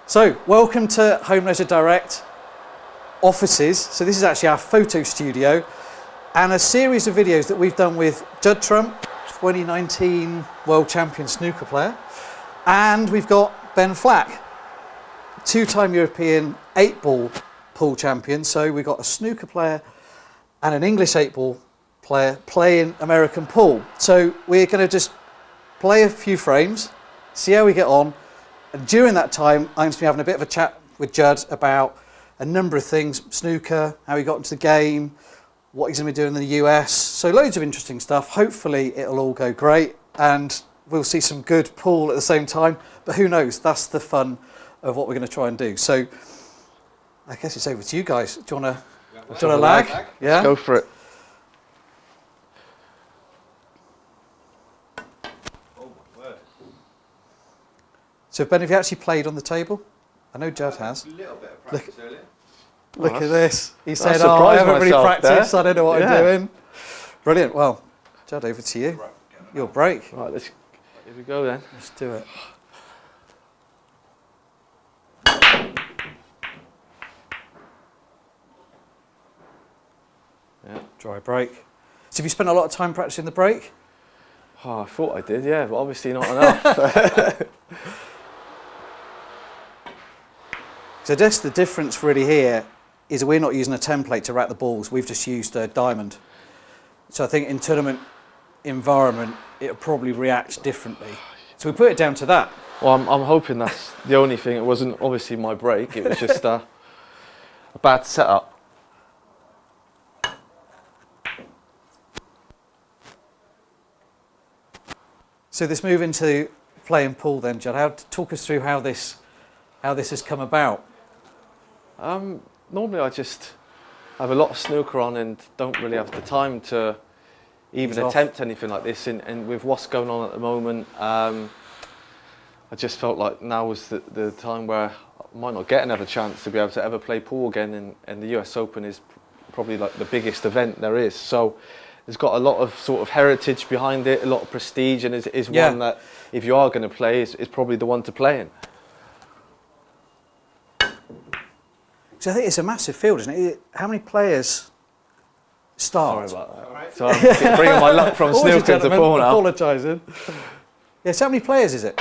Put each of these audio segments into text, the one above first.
So, welcome to Home Leisure Direct offices. So this is actually our photo studio and a series of videos that we've done with Judd Trump, 2019 World Champion snooker player, and we've got Ben Flack, two-time European 8-ball pool champion. So we've got a snooker player and an English 8-ball player playing American pool. So we're going to just play a few frames, see how we get on. And during that time, I'm going to be having a bit of a chat with Judd about a number of things, snooker, how he got into the game, what he's going to be doing in the US. So loads of interesting stuff. Hopefully it'll all go great and we'll see some good pool at the same time. But who knows? That's the fun of what we're going to try and do. So I guess it's over to you guys. Do you want to lag? Yeah? Let's go for it. So Ben, have you actually played on the table? I know Judd has. A little bit of practice earlier. Look at this. He said, I haven't really practiced, I don't know what I'm doing. Brilliant. Well, Judd, over to you. Your break. Right, here we go then. Let's do it. Yeah. Dry break. So have you spent a lot of time practicing the break? Oh, I thought I did, yeah, but obviously not enough. So I guess the difference really here is we're not using a template to rack the balls, we've just used a diamond. So I think in tournament environment, it'll probably react differently. So we put it down to that. Well, I'm hoping that's the only thing. It wasn't obviously my break, it was just a bad setup. So this move into playing pool then, Judd, talk us through how this has come about. Normally I just have a lot of snooker on and don't really have the time to even attempt anything like this. And with what's going on at the moment, I just felt like now was the time where I might not get another chance to be able to ever play pool again. And the US Open is probably like the biggest event there is. So it's got a lot of sort of heritage behind it, a lot of prestige, and is one that if you are going to play, is probably the one to play in. So I think it's a massive field, isn't it? How many players start? Sorry about that. So I'm bringing my luck from snooker to pool now. Apologising. Yeah, so how many players is it?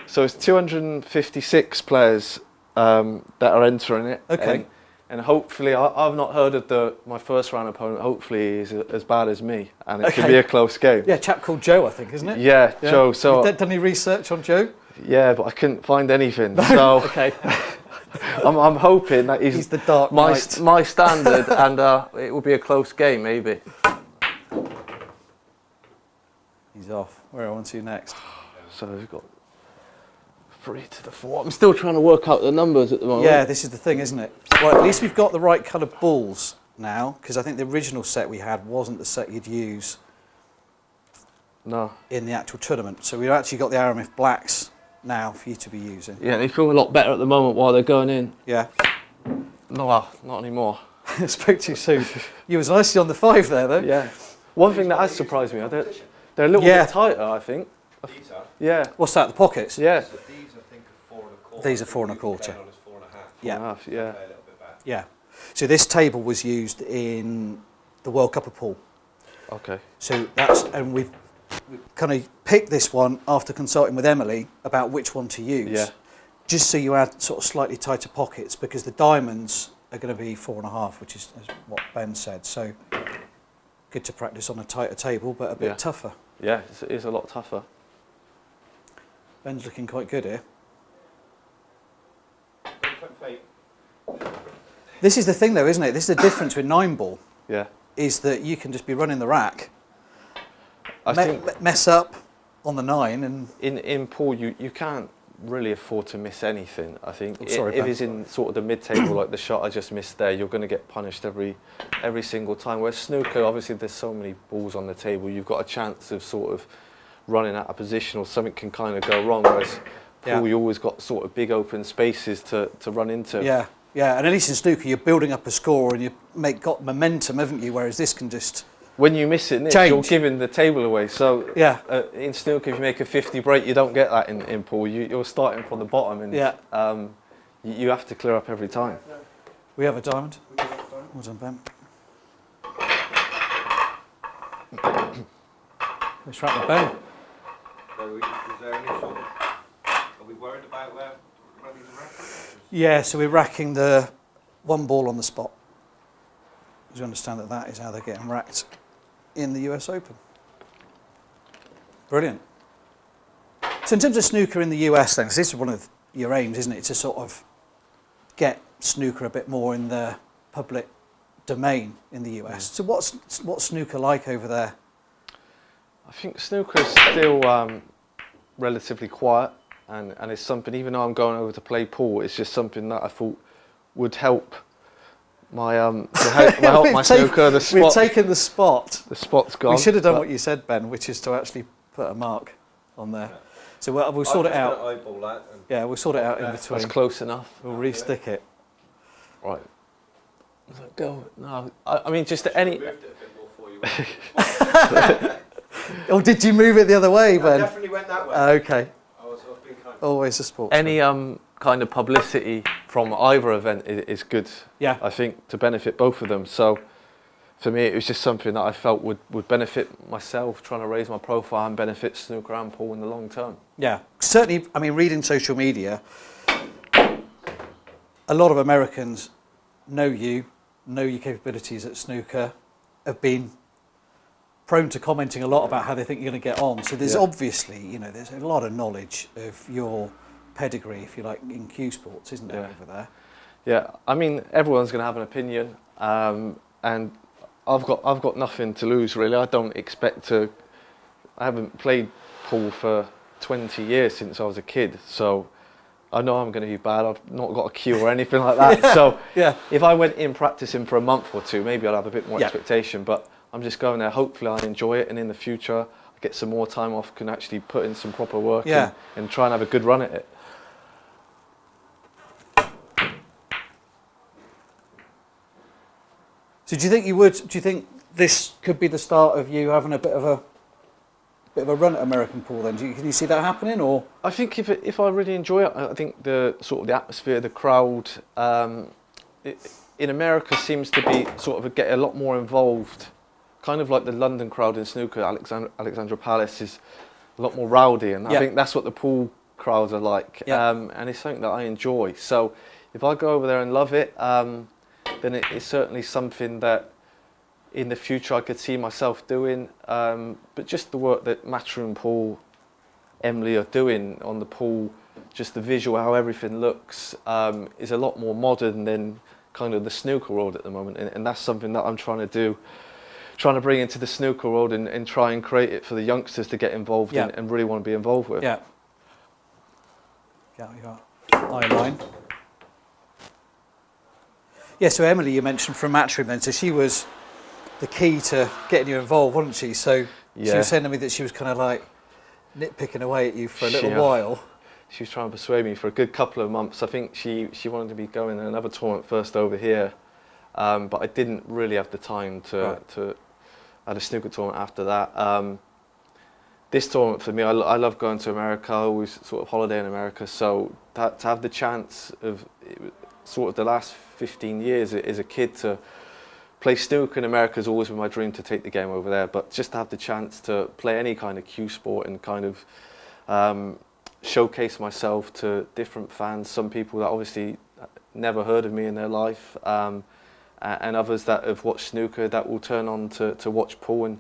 So it's 256 players that are entering it. Okay. And hopefully, I've not heard of my first round opponent. Hopefully, he's as bad as me, and it could be a close game. Yeah, a chap called Joe, I think, isn't it? Yeah, Joe. So you've done any research on Joe? Yeah, but I couldn't find anything. So okay. I'm hoping that he's the dark knight. my standard, and it will be a close game, maybe. He's off. Where are I on to next? So we've got 3 to the 4. I'm still trying to work out the numbers at the moment. Yeah, this is the thing, isn't it? Well, at least we've got the right colour balls now, because I think the original set we had wasn't the set you'd use in the actual tournament. So we've actually got the Aramith blacks now for you to be using. Yeah, they feel a lot better at the moment while they're going in. Yeah. No, not anymore. I spoke too soon. You was nicely on the 5 there, though. Yeah. One thing that has surprised me, they're a little bit tighter, I think. These are? Yeah. What's that, the pockets? Yeah. So these I think are 4 1/4. These are 4 1/4. 4.5. Yeah. 4.5, yeah. A little bit back. Yeah. So this table was used in the World Cup of Pool. Okay. So and we've kind of picked this one after consulting with Emily about which one to use. Yeah. Just so you add sort of slightly tighter pockets, because the diamonds are going to be 4.5, which is what Ben said. So good to practice on a tighter table, but a bit tougher. Yeah, it is a lot tougher. Ben's looking quite good here. This is the thing though, isn't it? This is the difference with 9-ball. Yeah. Is that you can just be running the rack, I think mess up on the 9, and in pool you can't really afford to miss anything. I think if Ben. it's in sort of the mid-table like the shot I just missed there, you're going to get punished every single time. Whereas snooker, obviously there's so many balls on the table, you've got a chance of sort of running out of position or something can kind of go wrong. Whereas pool, you always got sort of big open spaces to run into. Yeah, yeah, and at least in snooker you're building up a score and you got momentum, haven't you? Whereas this can just when you miss it, Nick, you're giving the table away. So in snooker, if you make a 50 break, you don't get that in pool. You're starting from the bottom, and you have to clear up every time. We have a diamond. Well done, Ben. Let's wrap the bone. So is there any sort of, are we worried about where these are racking? Yeah, so we're racking the one ball on the spot. As you understand that is how they're getting racked in the US Open. Brilliant. So in terms of snooker in the US then, 'cause this is one of your aims, isn't it, to sort of get snooker a bit more in the public domain in the US. So what's snooker like over there? I think snooker is still relatively quiet, and it's something, even though I'm going over to play pool, it's just something that I thought would help my snooker. The spot, we've taken the spot. The spot's gone. We should have done what you said, Ben, which is to actually put a mark on there. Yeah. So we'll sort it out. Eyeball that and yeah, we'll sort it out in between. That's close enough. We'll re-stick it. Right. Go. No, I mean just any. moved it a bit more for you. Or did you move it the other way, Ben? I definitely went that way. Okay. I was being kind. Always a sport. Any kind of publicity from either event is good. Yeah. I think to benefit both of them. So for me, it was just something that I felt would benefit myself, trying to raise my profile and benefit snooker and pool in the long term. Yeah, certainly. I mean, reading social media, a lot of Americans know your capabilities at snooker, have been prone to commenting a lot about how they think you're going to get on. So there's obviously, there's a lot of knowledge of your pedigree, if you like, in Q Sports, isn't there, over there? Yeah, I mean, everyone's going to have an opinion, and I've got nothing to lose really. I don't expect to. I haven't played pool for 20 years since I was a kid, so I know I'm going to be bad. I've not got a cue or anything like that. So if I went in practicing for a month or two, maybe I'd have a bit more expectation. But I'm just going there. Hopefully, I enjoy it, and in the future, I get some more time off, can actually put in some proper work and try and have a good run at it. So do you think this could be the start of you having a bit of a run at American pool then? Can you see that happening, or? I think if I really enjoy it, I think the atmosphere, the crowd in America seems to be get a lot more involved, kind of like the London crowd in snooker. Alexandra Palace is a lot more rowdy, and I think that's what the pool crowds are like, and it's something that I enjoy. So if I go over there and love it, then it's certainly something that in the future I could see myself doing. But just the work that Matchroom Pool, Emily are doing on the pool, just the visual, how everything looks, is a lot more modern than kind of the snooker world at the moment. And that's something that I'm trying to do, trying to bring into the snooker world and try and create it for the youngsters to get involved in and really want to be involved with. Yeah. Yeah, you got eye line. Yeah, so Emily, you mentioned from Matchroom then, so she was the key to getting you involved, wasn't she? So she was saying to me that she was kind of like nitpicking away at you for a little while. She was trying to persuade me for a good couple of months. I think she wanted to be going in another tournament first over here, but I didn't really have the time to add a snooker tournament after that. This tournament for me, I love going to America. I always sort of holiday in America, so to have the chance of sort of the last 15 years as a kid to play snooker in America has always been my dream, to take the game over there. But just to have the chance to play any kind of Q sport and kind of showcase myself to different fans, some people that obviously never heard of me in their life, and others that have watched snooker that will turn on to watch pool, and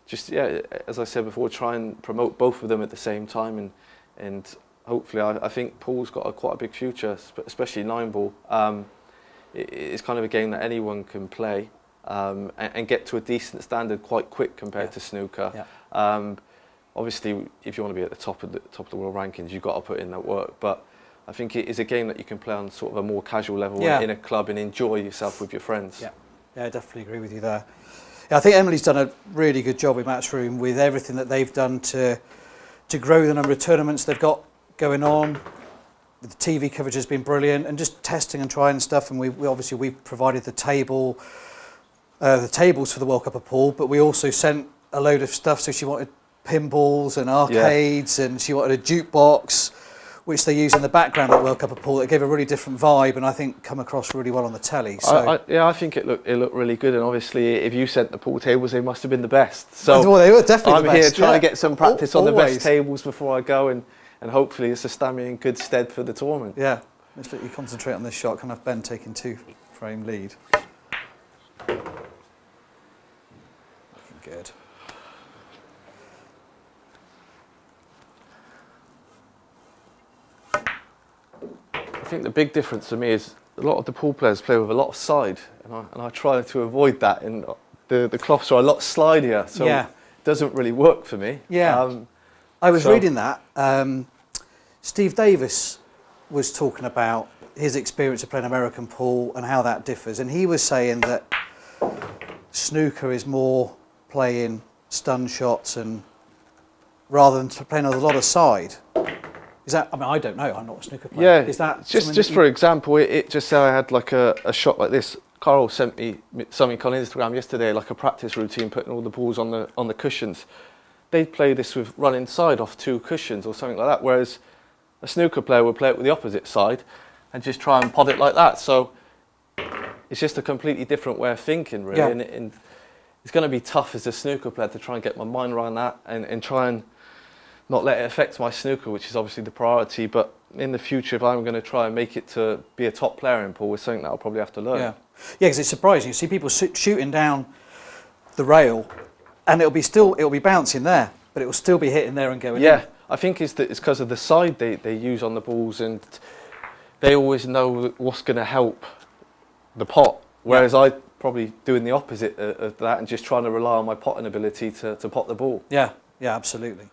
just as I said before, try and promote both of them at the same time, and hopefully I think pool's got quite a big future, especially 9-ball. It's kind of a game that anyone can play and get to a decent standard quite quick compared to snooker. Obviously, if you want to be at the top of the world rankings, you've got to put in that work. But I think it is a game that you can play on sort of a more casual level in a club and enjoy yourself with your friends. Yeah, I definitely agree with you there. Yeah, I think Emily's done a really good job with Matchroom with everything that they've done to grow the number of tournaments they've got going on. The TV coverage has been brilliant, and just testing and trying stuff. And we obviously provided the tables for the World Cup of Pool, but we also sent a load of stuff. So she wanted pinballs and arcades, and she wanted a jukebox. which they use in the background at World Cup of Pool. It gave a really different vibe, and I think come across really well on the telly. So Yeah, I think it looked really good, and obviously if you sent the pool tables, they must have been the best. So well, they were definitely the I'm here best, trying to get some practice on the always. best tables before I go, and hopefully it's to stand me in good stead for the tournament. Yeah, let's let you concentrate on this shot. Can have Ben taking 2-frame lead. Looking good. I think the big difference for me is a lot of the pool players play with a lot of side, and I try to avoid that. And the cloths are a lot slidier, so Yeah. it doesn't really work for me. Yeah. I was reading that. Steve Davis was talking about his experience of playing American pool and how that differs, and he was saying that snooker is more playing stun shots and rather than playing a lot of side. Is that? I mean, I don't know. I'm not a snooker player. Yeah. Is that just for example? It just say I had like a shot like this. Carl sent me something on Instagram yesterday, like a practice routine, putting all the balls on the cushions. They play this with running side off 2 cushions or something like that, whereas a snooker player would play it with the opposite side and just try and pod it like that. So it's just a completely different way of thinking, really. Yeah. And it's going to be tough as a snooker player to try and get my mind around that and try and not let it affect my snooker, which is obviously the priority. But in the future, if I'm going to try and make it to be a top player in pool, it's something that I'll probably have to learn. Yeah, because it's surprising. You see people shooting down the rail, and it'll be bouncing there, but it will still be hitting there and going in. Yeah, I think it's because of the side they use on the balls, and they always know what's going to help the pot. Whereas I probably doing the opposite of that and just trying to rely on my potting ability to pot the ball. Yeah, absolutely.